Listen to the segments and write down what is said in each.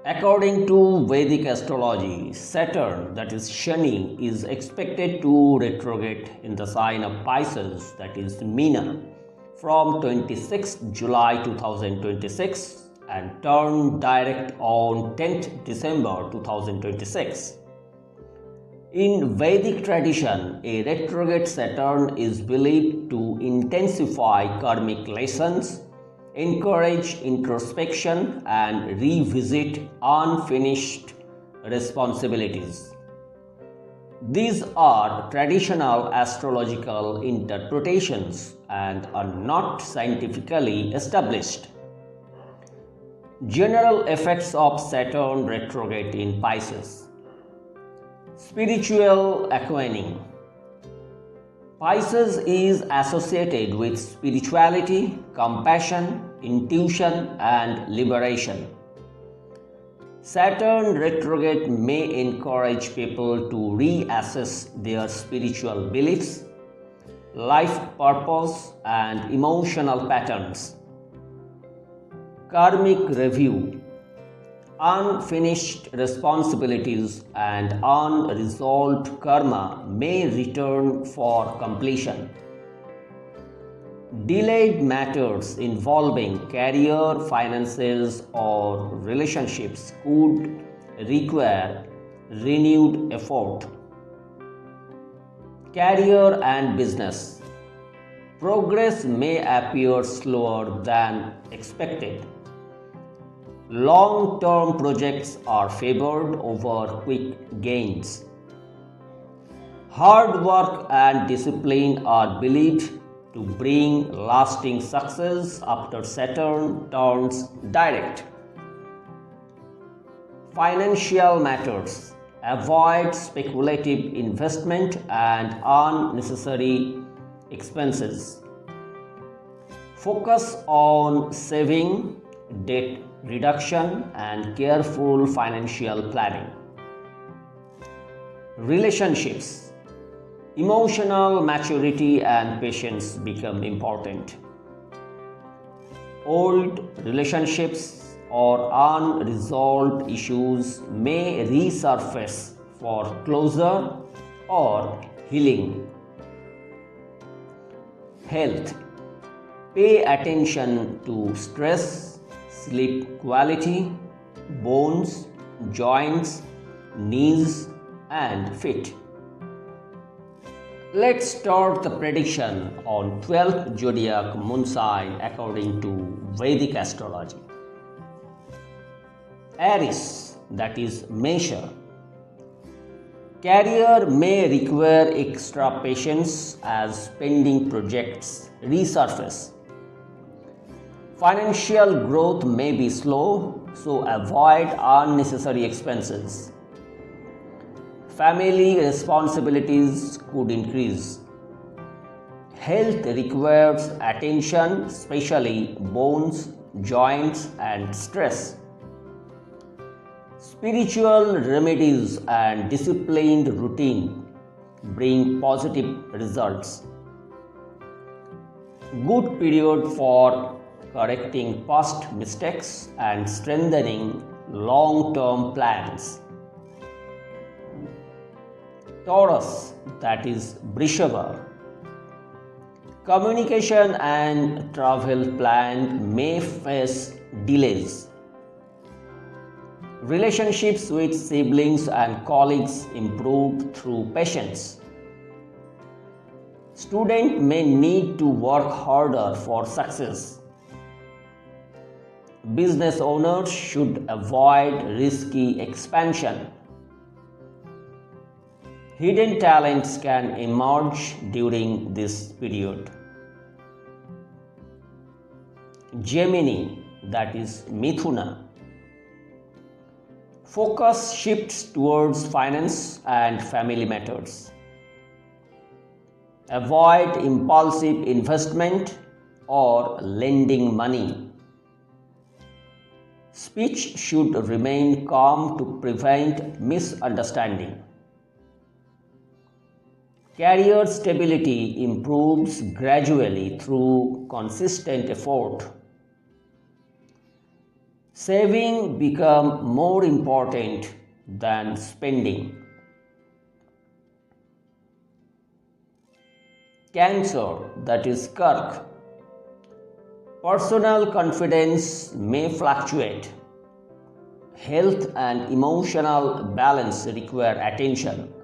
According to Vedic Astrology, Saturn, that is Shani, is expected to retrograde in the sign of Pisces, that is Meena, from 26 July 2026 and turn direct on 10th December 2026. In Vedic tradition, a retrograde Saturn is believed to intensify karmic lessons, encourage introspection, and revisit unfinished responsibilities. These are traditional astrological interpretations and are not scientifically established. General effects of Saturn retrograde in Pisces. Spiritual awakening. Pisces is associated with spirituality, compassion, intuition, and liberation. Saturn retrograde may encourage people to reassess their spiritual beliefs, life purpose, and emotional patterns. Karmic review. Unfinished responsibilities and unresolved karma may return for completion. Delayed matters involving career, finances, or relationships could require renewed effort. Career and business. Progress may appear slower than expected. Long-term projects are favored over quick gains. Hard work and discipline are believed to bring lasting success after Saturn turns direct. Financial matters. Avoid speculative investment and unnecessary expenses. Focus on saving, debt reduction, and careful financial planning. Relationships. Emotional maturity and patience become important. Old relationships or unresolved issues may resurface for closure or healing. Health. Pay attention to stress, sleep quality, bones, joints, knees, and feet. Let's start the prediction on 12th zodiac moon sign according to Vedic astrology. Aries, that is Mesha. Career may require extra patience as pending projects resurface. Financial growth may be slow, so avoid unnecessary expenses. Family responsibilities could increase. Health requires attention, especially bones, joints, and stress. Spiritual remedies and disciplined routine bring positive results. Good period for correcting past mistakes and strengthening long-term plans. Taurus, that is Vrishabha. Communication and travel plan may face delays. Relationships with siblings and colleagues improve through patience. Student may need to work harder for success. Business owners should avoid risky expansion. Hidden talents can emerge during this period. Gemini, that is Mithuna. Focus shifts towards finance and family matters. Avoid impulsive investment or lending money. Speech should remain calm to prevent misunderstanding. Career stability improves gradually through consistent effort. Saving become more important than spending. Cancer, that is Kirk. Personal confidence may fluctuate. Health and emotional balance require attention.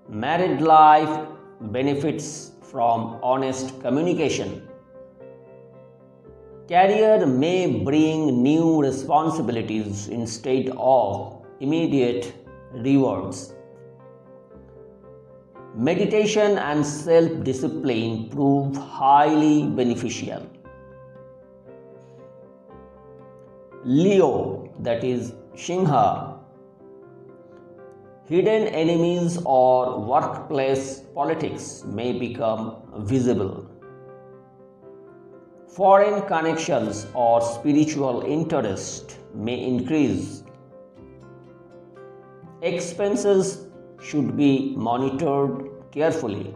Married life benefits from honest communication. Career may bring new responsibilities instead of immediate rewards. Meditation and self-discipline prove highly beneficial. Leo, that is Singha. Hidden enemies or workplace politics may become visible. Foreign connections or spiritual interest may increase. Expenses should be monitored carefully.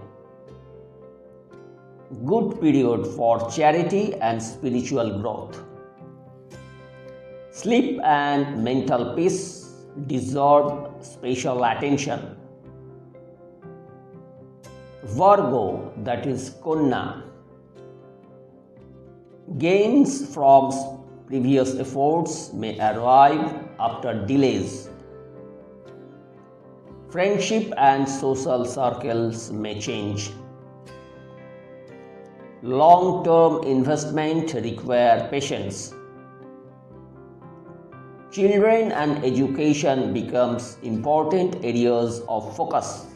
Good period for charity and spiritual growth. Sleep and mental peace deserve special attention. Virgo, that is Kunna. Gains from previous efforts may arrive after delays. Friendship and social circles may change. Long-term investment require patience. Children and education becomes important areas of focus.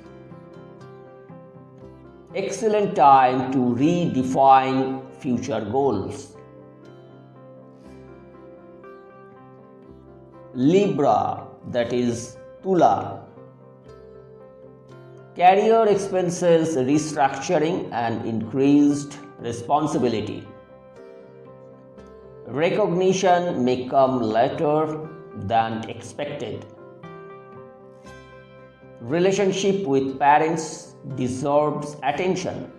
Excellent time to redefine future goals. Libra, that is Tula. Career expenses, restructuring and increased responsibility. Recognition may come later than expected. Relationship with parents deserves attention.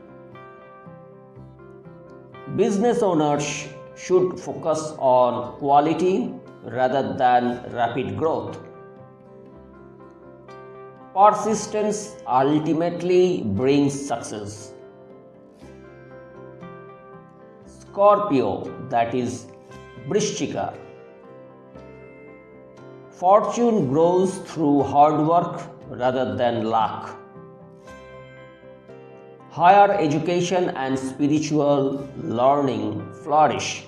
Business owners should focus on quality rather than rapid growth. Persistence ultimately brings success. Scorpio, that is Vrishchika. Fortune grows through hard work rather than luck. Higher education and spiritual learning flourish.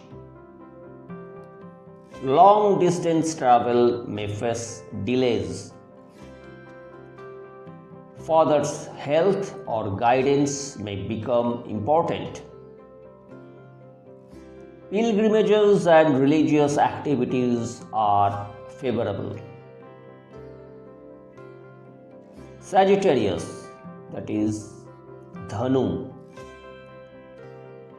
Long distance travel may face delays. Father's health or guidance may become important. Pilgrimages and religious activities are favorable. Sagittarius, that is Dhanu.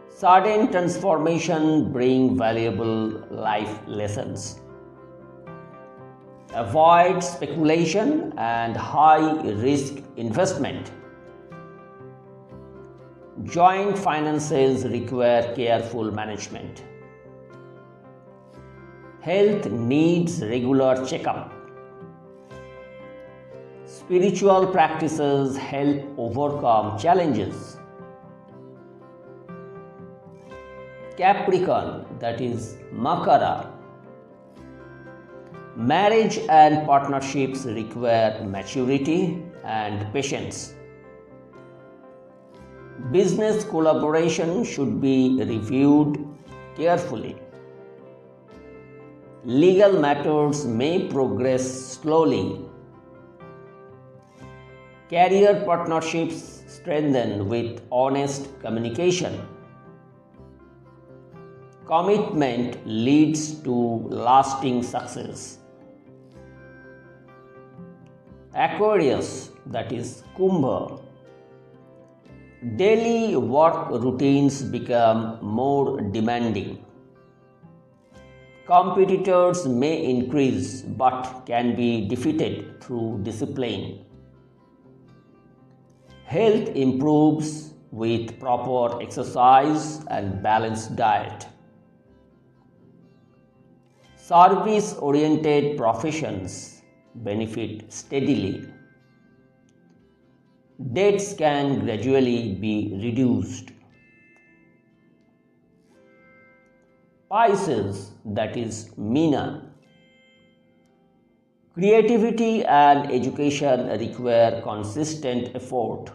Sudden transformation bring valuable life lessons. Avoid speculation and high-risk investment. Joint finances require careful management. Health needs regular checkup. Spiritual practices help overcome challenges. Capricorn, that is Makara. Marriage and partnerships require maturity and patience. Business collaboration should be reviewed carefully. Legal matters may progress slowly. Career partnerships strengthen with honest communication. Commitment leads to lasting success. Aquarius, that is Kumbha. Daily work routines become more demanding. Competitors may increase but can be defeated through discipline. Health improves with proper exercise and balanced diet. Service-oriented professions benefit steadily. Debts can gradually be reduced. Pisces, that is Meena. Creativity and education require consistent effort.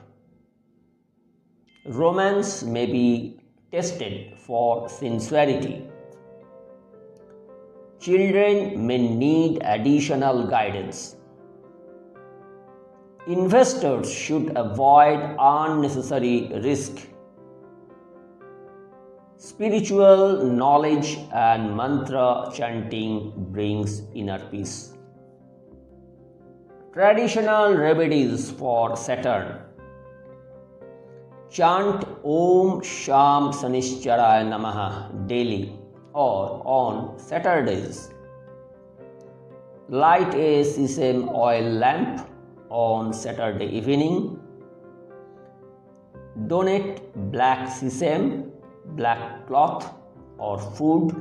Romance may be tested for sincerity. Children may need additional guidance. Investors should avoid unnecessary risk. Spiritual knowledge and mantra chanting brings inner peace. Traditional remedies for Saturn. Chant Om Sham Sanishcharaya Namaha daily or on Saturdays. Light a sesame oil lamp on Saturday evening. Donate black sesame, black cloth or food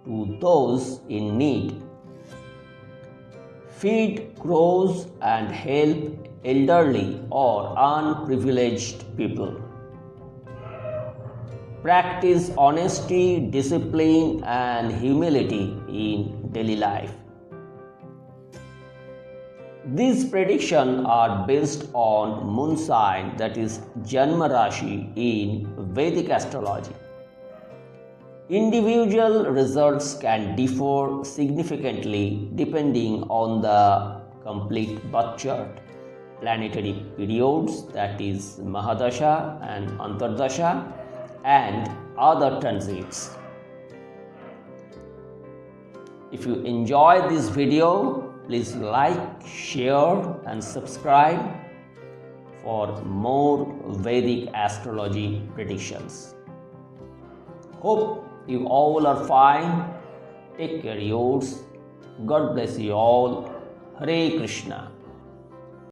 to those in need. Feed crows and help elderly or unprivileged people. Practice honesty, discipline, and humility in daily life. These predictions are based on moon sign, that is Janma Rashi in Vedic Astrology. Individual results can differ significantly depending on the complete birth chart, planetary periods, that is Mahadasha and Antardasha, and other transits. If you enjoyed this video, please like, share and subscribe for more Vedic astrology predictions. Hope you all are fine. Take care yours. God bless you all. Hare Krishna.